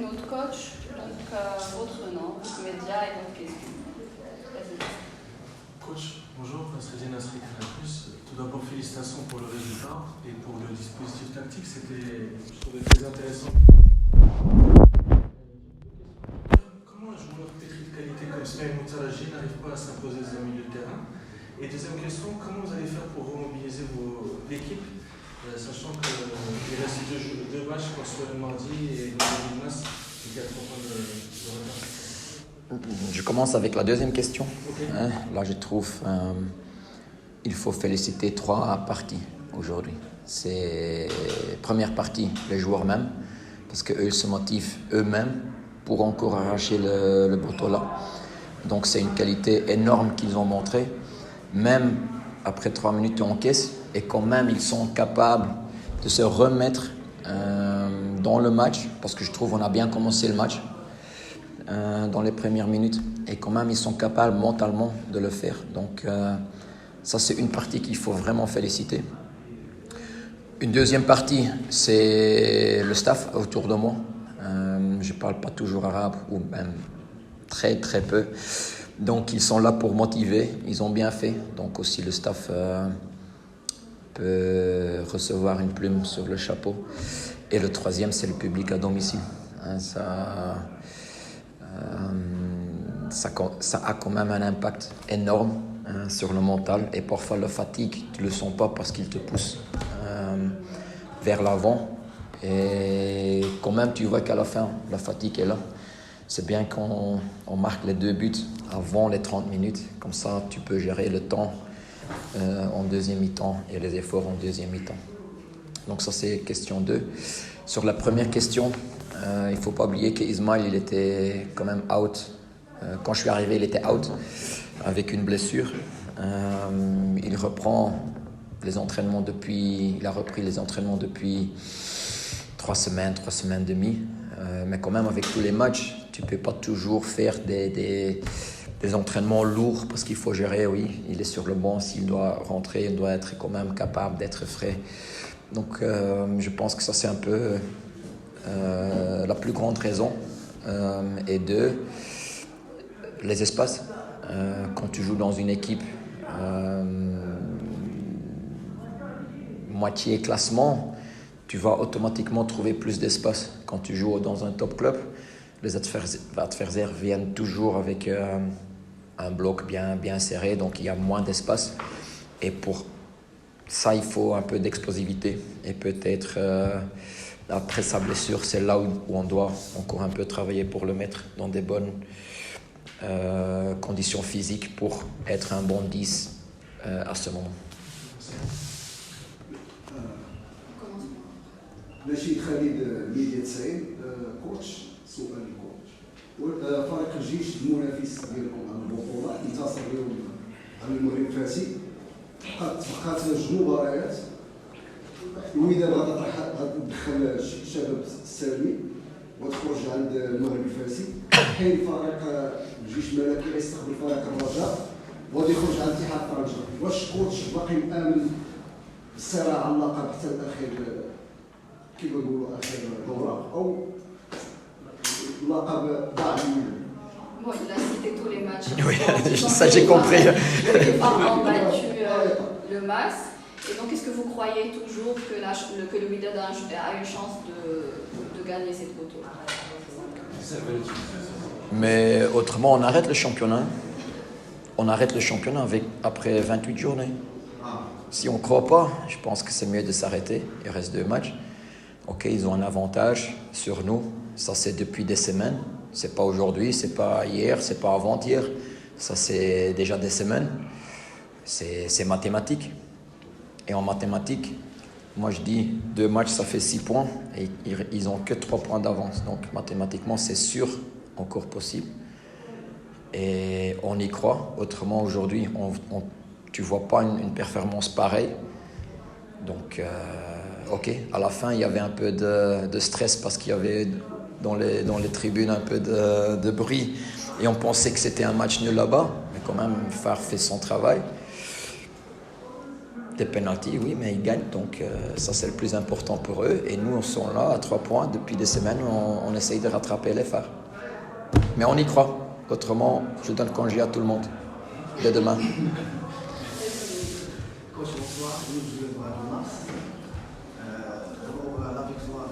notre coach. Donc, votre nom, votre média et votre question. Coach, bonjour, Nasreddin Nasri Canal+. Tout d'abord, félicitations pour le résultat et pour le dispositif tactique. Je trouvais très intéressant. Comment un joueur pétri de qualité comme Smaïl Moutaragi n'arrive pas à s'imposer dans le milieu de terrain? Et deuxième question, comment vous allez faire pour remobiliser l'équipe, sachant qu'il reste deux matchs, soit le mardi et le dimanche, et 4 points de retard? Je commence avec la deuxième question. Okay. Là, je trouve il faut féliciter 3 parties aujourd'hui. C'est première partie, les joueurs même, parce qu'eux se motivent eux-mêmes pour encore arracher le bateau là. Donc c'est une qualité énorme qu'ils ont montrée. Même après 3 minutes en caisse, et quand même ils sont capables de se remettre dans le match, parce que je trouve qu'on a bien commencé le match dans les premières minutes, et quand même ils sont capables mentalement de le faire. Donc ça c'est une partie qu'il faut vraiment féliciter. Une deuxième partie, c'est le staff autour de moi. Je parle pas toujours arabe, ou même très très peu. Donc ils sont là pour motiver, ils ont bien fait. Donc aussi le staff peut recevoir une plume sur le chapeau. Et le troisième, c'est le public à domicile. Ça a quand même un impact énorme sur le mental. Et parfois la fatigue, tu ne le sens pas parce qu'il te pousse vers l'avant. Et quand même, tu vois qu'à la fin, la fatigue est là. C'est bien qu'on marque les 2 buts avant les 30 minutes. Comme ça, tu peux gérer le temps en deuxième mi-temps et les efforts en deuxième mi-temps. Donc ça, c'est question 2. Sur la première question, il ne faut pas oublier qu'Ismaël, il était quand même out. Quand je suis arrivé, il était out avec une blessure. Il reprend les entraînements il a repris les entraînements depuis 3 semaines et demie. Mais quand même, avec tous les matchs, tu ne peux pas toujours faire des entraînements lourds parce qu'il faut gérer, oui, il est sur le banc, s'il doit rentrer, il doit être quand même capable d'être frais. Donc je pense que ça c'est un peu la plus grande raison. Et 2, les espaces. Quand tu joues dans une équipe moitié classement, tu vas automatiquement trouver plus d'espace. Quand tu joues dans un top club, les adversaires viennent toujours avec un bloc bien serré, donc il y a moins d'espace. Et pour ça, il faut un peu d'explosivité. Et peut-être, après sa blessure, c'est là où on doit encore un peu travailler pour le mettre dans des bonnes conditions physiques pour être un bon 10 à ce moment. نشيد خالد ميديا 90 كوتش سؤال الكوتش فريق الجيش المنافس ديالكم على البطوله انتصر اليوم على المغرب الفاسي بقات جوج مباريات الوداد غتدخل شباب السالمي وتخرج عند المغرب الفاسي كاين فريق الجيش الملكي غيستقبل فريق الرجاء وغادي يخرج عند اتحاد طنجة واش كوتش باقي مآمن بالصراع على اللقب حتى الاخير كيف نقولوا اخر دوره او لقب ضاع منه. Bon, il a cité tous les matchs. Oui, ça j'ai compris. Les parents ont battu le MAS. Et donc, est-ce que vous croyez toujours que le Wydad a une chance de gagner cette photo? Mais autrement, on arrête le championnat. On arrête le championnat après 28 journées. Si on ne croit pas, je pense que c'est mieux de s'arrêter. Il reste 2 matchs. Ok, ils ont un avantage sur nous. Ça, c'est depuis des semaines. C'est pas aujourd'hui, c'est pas hier, c'est pas avant-hier. Ça, c'est déjà des semaines. C'est mathématique. Et en mathématiques, moi, je dis 2 matchs, ça fait 6 points. Et ils ont que 3 points d'avance. Donc, mathématiquement, c'est sûr, encore possible. Et on y croit. Autrement, aujourd'hui, tu vois pas une performance pareille. Donc, ok, à la fin, il y avait un peu de stress parce qu'il y avait dans les tribunes un peu de bruit. Et on pensait que c'était un match nul là-bas. Mais quand même, Far fait son travail. Des pénaltys, oui, mais ils gagnent, donc ça c'est le plus important pour eux. Et nous, on sont là à 3 points depuis des semaines, on essaye de rattraper les phares. Mais on y croit. Autrement, je donne congé à tout le monde dès demain. Coach, bonsoir. Nous jouons à Mars. D'abord, la victoire,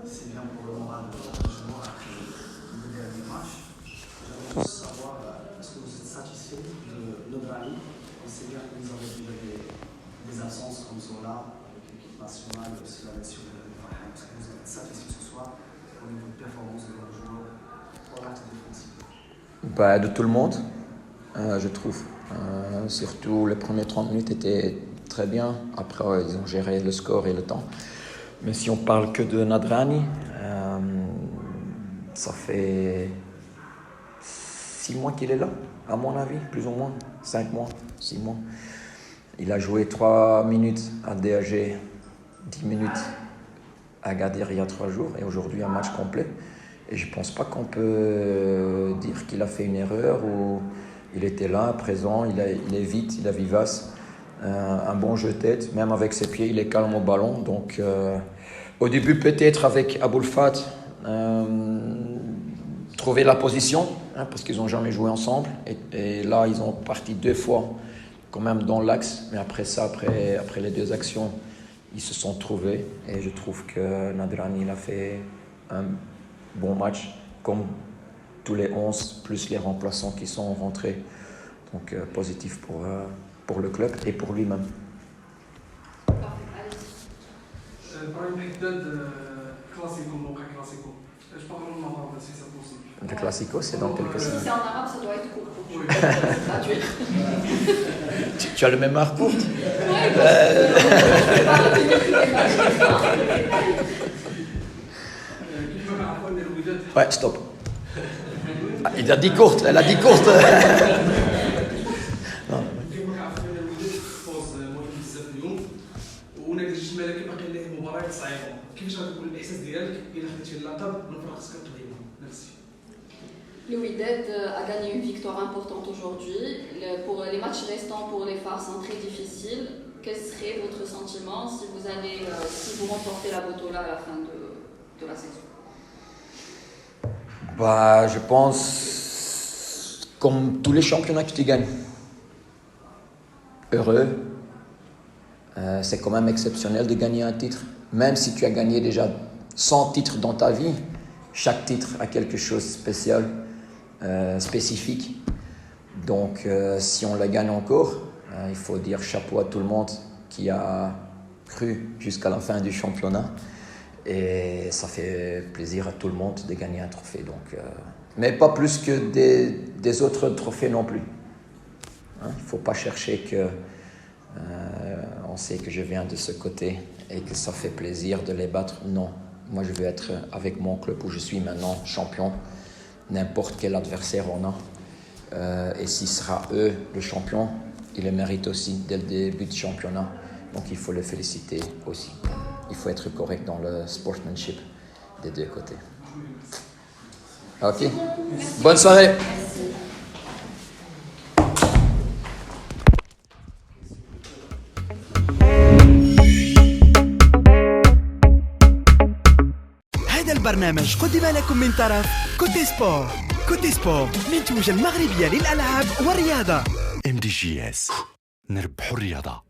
c'est bien pour le moral du joueur après le dernier match. J'aimerais juste savoir, est-ce que vous êtes satisfait de Nodrani? On sait bien que nous avons déjà des absences comme Zola avec l'équipe nationale et aussi la blessure de Farhan. Est-ce que vous êtes satisfait ce soir au niveau de performance de nos joueurs pour l'acte défensif? De tout le monde, je trouve. Surtout les premiers 30 minutes étaient très bien. Après, ils ont géré le score et le temps. Mais si on parle que de Nadrani, ça fait 6 mois qu'il est là, à mon avis, plus ou moins. 5 mois, 6 mois. Il a joué 3 minutes à DAG, 10 minutes à Gadir il y a 3 jours et aujourd'hui un match complet. Et je ne pense pas qu'on peut dire qu'il a fait une erreur ou il était là, présent, il est vite, il est vivace. Un bon jeu de tête, même avec ses pieds, il est calme au ballon. Donc, au début, peut-être avec Aboul Fat, trouver la position, parce qu'ils n'ont jamais joué ensemble. Et là, ils ont parti 2 fois quand même dans l'axe. Mais après ça, après les 2 actions, ils se sont trouvés. Et je trouve que Nadrani, il a fait un bon match, comme tous les 11, plus les remplaçants qui sont rentrés. Donc positif pour le club et pour lui-même. Brahim Haddad, classico, موقع classico. Je parle en arabe si c'est possible. Le classico, c'est dans quelques Si semaines. c'est en arabe, ça doit être court pour Oui. traduire. Tu as le même art pour Ouais, stop. Ah, il a dit courte, elle a dit courte. Non. كيما كنعرفوا ان الوداد فوز مهم بزاف اليوم ونادي الجيش الملكي باقي له مباريات صعيبه كيفاش غتكون الاحساس ديالك الا خديتي اللقب من فرق خصك تقدمها ميرسي Le Wydad a gagné une victoire importante aujourd'hui. Pour les matchs restants pour les phares sont très difficiles. Quel serait votre sentiment si vous remportez la Botola à la fin de la saison? Je pense, comme tous les championnats que tu gagnes, heureux. C'est quand même exceptionnel de gagner un titre. Même si tu as gagné déjà 100 titres dans ta vie, chaque titre a quelque chose de spécial, spécifique. Donc, si on la gagne encore, il faut dire chapeau à tout le monde qui a cru jusqu'à la fin du championnat. Et ça fait plaisir à tout le monde de gagner un trophée. Donc, mais pas plus que des autres trophées non plus. Il ne faut pas chercher que... on sait que je viens de ce côté et que ça fait plaisir de les battre. Non, moi je veux être avec mon club où je suis maintenant champion. N'importe quel adversaire on a. Et si ce sera eux le champion, ils le méritent aussi dès le début du championnat. Donc il faut les féliciter aussi. Il faut être correct dans le sportsmanship des 2 côtés. Ok. Bonne soirée. هذا البرنامج قدم لكم من طرف كوتي سبور. كوتي سبور منتوجة المغربية للألعاب والرياضة. MDGS نربحوا الرياضة.